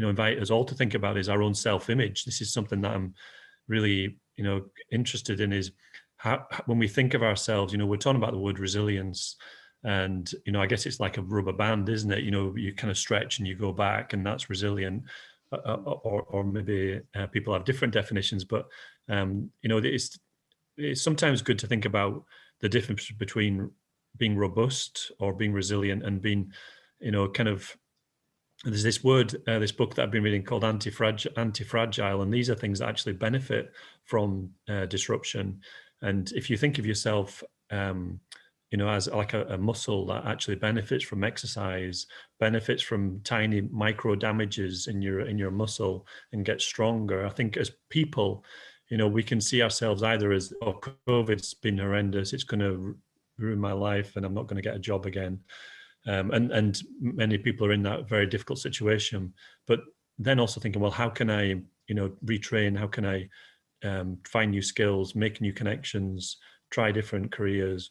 invite us all to think about is our own self-image. This is something that I'm really, interested in, is how, when we think of ourselves, we're talking about the word resilience, and, I guess it's like a rubber band, isn't it? You kind of stretch and you go back, and that's resilient. Or maybe people have different definitions, but, it's sometimes good to think about the difference between being robust or being resilient and being, kind of, there's this word, this book that I've been reading called Anti-Fragile, and these are things that actually benefit from disruption. And if you think of yourself, as like a muscle that actually benefits from exercise, benefits from tiny micro damages in your muscle and gets stronger. I think as people, we can see ourselves either as, oh, COVID's been horrendous, it's going to ruin my life and I'm not going to get a job again. And many people are in that very difficult situation. But then also thinking, well, how can I, retrain? How can I find new skills, make new connections, try different careers,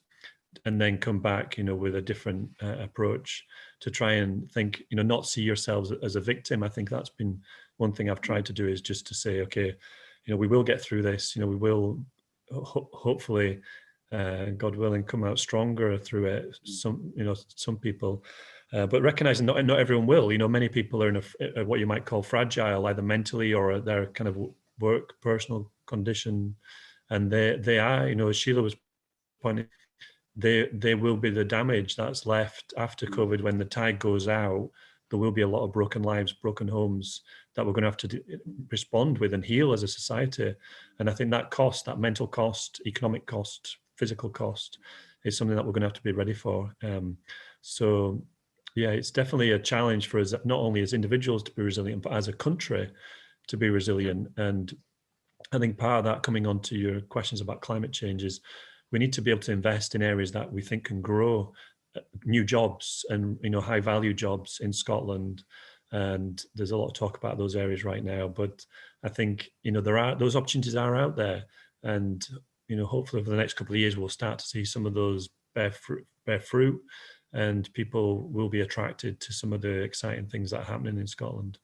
and then come back, with a different approach to try and think, not see yourselves as a victim. I think that's been one thing I've tried to do, is just to say, okay, we will get through this. We will hopefully, God willing, come out stronger through it. Some people, but recognizing not everyone will. Many people are in a what you might call fragile, either mentally or their kind of work, personal condition, and they are, as Sheila was pointing, they will be the damage that's left after COVID. When the tide goes out, there will be a lot of broken lives, broken homes that we're going to have to respond with and heal as a society. And I think that cost, that mental cost, economic cost, physical cost, is something that we're going to have to be ready for. So yeah, it's definitely a challenge for us, not only as individuals to be resilient, but as a country to be resilient. And I think part of that, coming on to your questions about climate change, is we need to be able to invest in areas that we think can grow new jobs and, high value jobs in Scotland. And there's a lot of talk about those areas right now, but I think, those opportunities are out there. And, hopefully over the next couple of years, we'll start to see some of those bear fruit, and people will be attracted to some of the exciting things that are happening in Scotland.